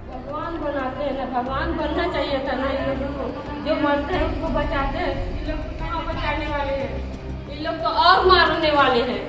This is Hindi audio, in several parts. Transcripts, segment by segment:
भगवान बनाते हैं ना, भगवान बनना चाहिए था ना। इन लोगों को जो मरते हैं उसको बचाते हैं, इन लोग को कहाँ बचाने वाले हैं, इन लोग को और मारने वाले हैं।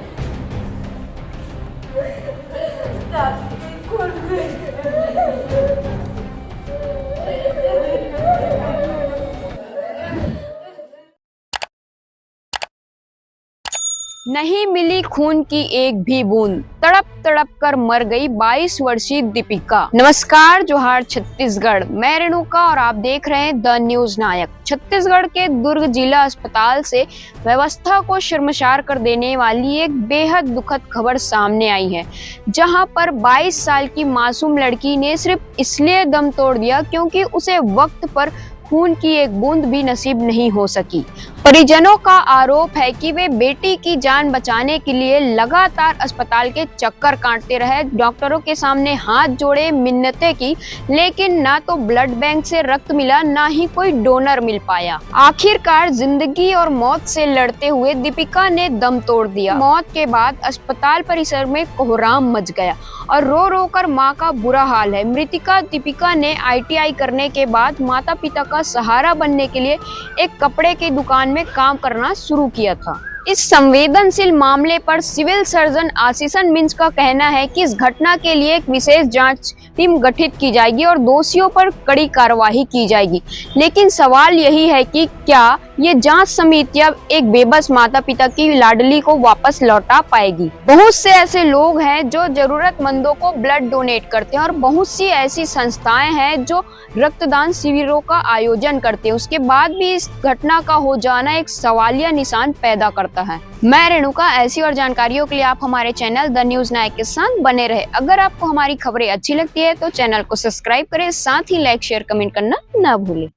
नहीं मिली खून की एक भी बूंद, तड़प तड़प कर मर गई 22 वर्षीय दीपिका। नमस्कार, जोहार छत्तीसगढ़। मैं रेणुका और आप देख रहे हैं द न्यूज नायक। छत्तीसगढ़ के दुर्ग जिला अस्पताल से व्यवस्था को शर्मसार कर देने वाली एक बेहद दुखद खबर सामने आई है, जहां पर 22 साल की मासूम लड़की ने सिर्फ इसलिए दम तोड़ दिया क्योंकि उसे वक्त पर खून की एक बूंद भी नसीब नहीं हो सकी। परिजनों का आरोप है कि वे बेटी की जान बचाने के लिए लगातार अस्पताल के चक्कर काटते रहे, डॉक्टरों के सामने हाथ जोड़े, मिन्नतें की, लेकिन ना तो ब्लड बैंक से रक्त मिला, ना ही कोई डोनर मिल पाया। आखिरकार जिंदगी और मौत से लड़ते हुए दीपिका ने दम तोड़ दिया। मौत के बाद अस्पताल परिसर में कोहराम मच गया और रो रो कर माँ का बुरा हाल है। मृतिका दीपिका ने ITI करने के बाद माता पिता का सहारा बनने के लिए एक कपड़े की दुकान में काम करना शुरू किया था। इस संवेदनशील मामले पर सिविल सर्जन आशीषन मिंज का कहना है कि इस घटना के लिए एक विशेष जांच टीम गठित की जाएगी और दोषियों पर कड़ी कार्रवाई की जाएगी। लेकिन सवाल यही है कि क्या ये जांच समितियां एक बेबस माता पिता की लाडली को वापस लौटा पाएगी। बहुत से ऐसे लोग हैं जो जरूरतमंदों को ब्लड डोनेट करते हैं और बहुत सी ऐसी संस्थाएं हैं जो रक्तदान शिविरों का आयोजन करते हैं। उसके बाद भी इस घटना का हो जाना एक सवालिया निशान पैदा करता है। मैं रेणुका, ऐसी और जानकारियों के लिए आप हमारे चैनल द न्यूज नायक के साथ बने रहे। अगर आपको हमारी खबरें अच्छी लगती है तो चैनल को सब्सक्राइब करें, साथ ही लाइक शेयर कमेंट करना ना भूलें।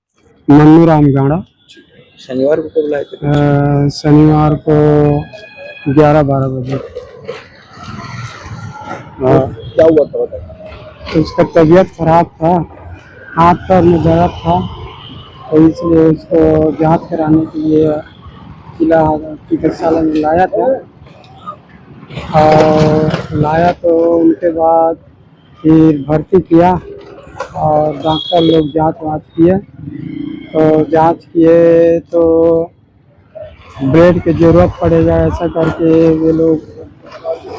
मन्नू रामगाड़ा। शनिवार को कब लाए थे? शनिवार को 11-12 बजे। क्या हुआ था बताइए। उसका तबीयत खराब था, हाथ पैर में दर्द था, तो इसलिए उसको जांच कराने के लिए जिला चिकित्सालय में लाया था। और लाया तो उनके बाद फिर भर्ती किया और डॉक्टर लोग जांच वाँच किए। तो जांच किए तो ब्लड की ज़रूरत पड़ेगा ऐसा करके वे लोग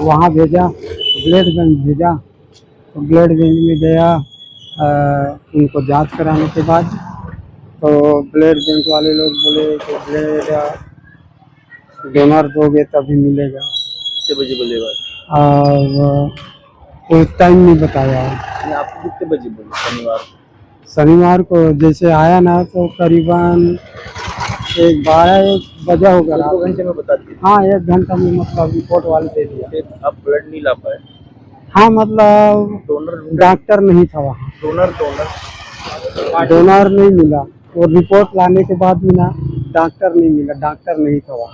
वहाँ भेजा, ब्लड बैंक भेजा। तो ब्लड बैंक में गया, उनको जांच कराने के बाद तो ब्लड बैंक वाले लोग बोले कि ब्लड डोनर दोगे तभी मिलेगा। कितने बजे बोले? और कोई टाइम नहीं बताया। आपको कितने बजे बोले शनिवार को जैसे आया ना तो करीबन 12-1 बजा होगा। 2 घंटे में बता दिए? हाँ, 1 घंटा में मतलब रिपोर्ट वाले दे दिया। फिर आप ब्लड नहीं ला पाए? हाँ, मतलब डोनर डॉक्टर नहीं था वहाँ, डोनर नहीं मिला। और रिपोर्ट लाने के बाद भी ना डॉक्टर नहीं मिला, डॉक्टर नहीं था वहाँ,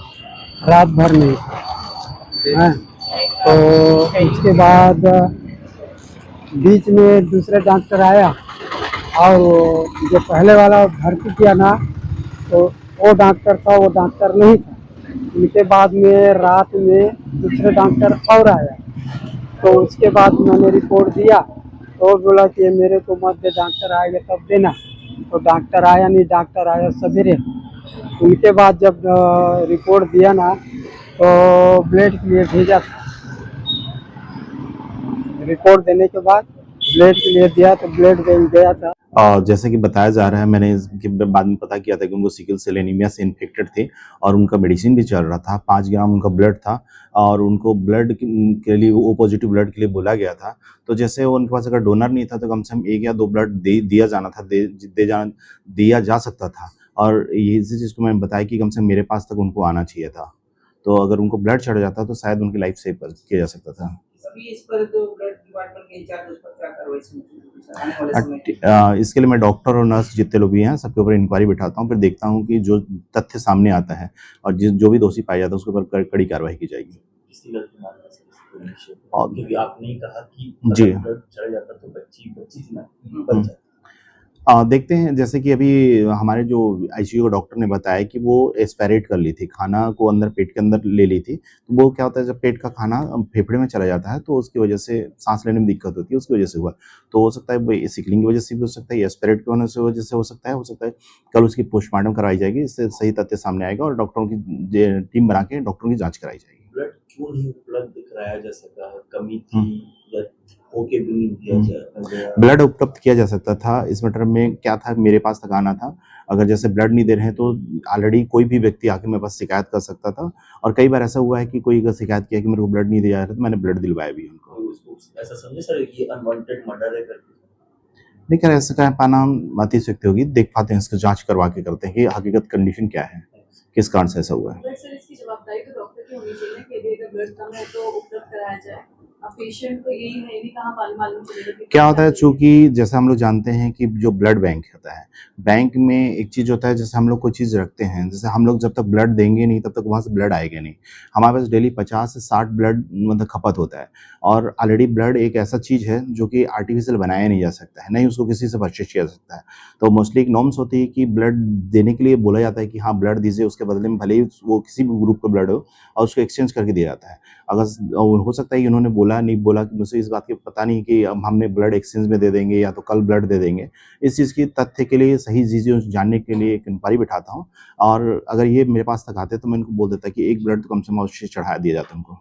रात भर नहीं था। हाँ, तो उसके बाद बीच में दूसरे डॉक्टर आया और जो पहले वाला भर्ती किया ना तो वो डॉक्टर था, वो डॉक्टर नहीं था। उनके बाद में रात में दूसरे डॉक्टर और आया, तो उसके बाद मैंने रिपोर्ट दिया तो बोला कि मेरे को मत दे, डॉक्टर आएगा तब देना। तो डॉक्टर आया नहीं, डॉक्टर आया सवेरे। उनके बाद जब रिपोर्ट दिया ना तो ब्लड के लिए भेजा था। रिपोर्ट देने के बाद ब्लड के लिए दिया तो ब्लड बैंक गया था। जैसे कि बताया जा रहा है, मैंने इसके बाद में पता किया था कि उनको सिकल सेल एनीमिया से इन्फेक्टेड थे और उनका मेडिसिन भी चल रहा था। 5 ग्राम उनका ब्लड था और उनको ब्लड के लिए ओ पॉजिटिव ब्लड के लिए बोला गया था। तो जैसे उनके पास अगर डोनर नहीं था तो कम से कम 1 या 2 ब्लड दिया जाना था, दिया जा सकता था। और इसी चीज़ को मैंने बताया कि कम से कम मेरे पास तक उनको आना चाहिए था। तो अगर उनको ब्लड चढ़ जाता तो शायद उनकी लाइफ सेव किया जा सकता था। इस पर तो ब्लड डिपार्टमेंट के इंचार्ज उस पर क्या कार्रवाई आने वाले समय? इसके लिए मैं डॉक्टर और नर्स जितने लोग भी हैं सबके ऊपर इंक्वायरी बिठाता हूँ, फिर देखता हूँ कि जो तथ्य सामने आता है और जो भी दोषी पाया जाता है उसके ऊपर कड़ी कार्रवाई की जाएगी। और क्योंकि आपने कहा कि जी ब्लड चढ़ जाता तो बच्ची थी ना, देखते हैं, जैसे कि अभी हमारे जो आईसीयू का डॉक्टर ने बताया कि वो एस्पायरेट कर ली थी, खाना को अंदर पेट के अंदर ले ली थी। तो वो क्या होता है, जब पेट का खाना फेफड़े में चला जाता है तो उसकी वजह से सांस लेने में दिक्कत होती है, उसकी वजह से हुआ। तो हो सकता है वो सिकलिंग की वजह से भी हो सकता है, एस्पायरेट के होने से वजह से हो सकता है। कल उसकी पोस्टमार्टम करवाई जाएगी, इससे सही तथ्य सामने आएगा और डॉक्टरों की टीम बना के डॉक्टरों की जाँच कराई जाएगी। ब्लड क्यों नहीं उपलब्ध कराया जा सका? कमी थी या होके भी नहीं दिया गया? ब्लड उपलब्ध किया जा सकता था। इस मैटर में क्या था, मेरे पास तक आना था। अगर जैसे ब्लड नहीं दे रहे हैं तो ऑलरेडी कोई भी व्यक्ति आके मेरे पास शिकायत कर सकता था और कई बार ऐसा हुआ है कि कोई अगर शिकायत किया कि मेरे को ब्लड नहीं दिया जा रहा, तो मैंने ब्लड दिलवाया भी उनको। कोई उसको ऐसा समझे सर कि अनवांटेड मर्डर है करके? नहीं कर ऐसा कह पाना अतिशयोक्ति होगी। देख पाते हैं, इसका जाँच करवा के करते हैं कि हकीकत कंडीशन क्या है, किस कारण से ऐसा हुआ है। बट सर इसकी जवाबदारी तो डॉक्टर की होनी चाहिए कि यदि अगर ब्लड कम है तो उपलब्ध कराया जाए। अब पेशेंट को यही है भी कहाँ मालूम चलेगा कि क्या होता है, चूंकि जैसे हम लोग जानते हैं कि जो ब्लड बैंक होता है, बैंक में एक चीज़ होता है, जैसे हम लोग कोई चीज़ रखते हैं, जैसे हम लोग जब तक ब्लड देंगे नहीं तब तक वहाँ से ब्लड आएगा नहीं। हमारे पास डेली 50 से 60 ब्लड मतलब खपत होता है और ऑलरेडी ब्लड एक ऐसा चीज़ है जो कि आर्टिफिशियल बनाया नहीं जा सकता है, नहीं उसको किसी से परचेज किया जा सकता है। तो मोस्टली एक नॉर्म्स होती है कि ब्लड देने के लिए बोला जाता है कि हाँ ब्लड दीजिए, उसके बदले में भले ही वो किसी भी ग्रुप का ब्लड हो और उसको एक्सचेंज करके दिया जाता है। अगर हो सकता है कि उन्होंने बोला नहीं बोला, कि मुझे इस बात की पता नहीं कि अब हमने ब्लड एक्सचेंज में दे देंगे या तो कल ब्लड दे देंगे। इस चीज़ की तथ्य के लिए सही चीज़ें जानने के लिए एक इंक्वायरी बिठाता हूँ और अगर ये मेरे पास तक आते तो मैं इनको बोल देता कि एक ब्लड तो कम से कम उससे चढ़ा दिया जाता उनको।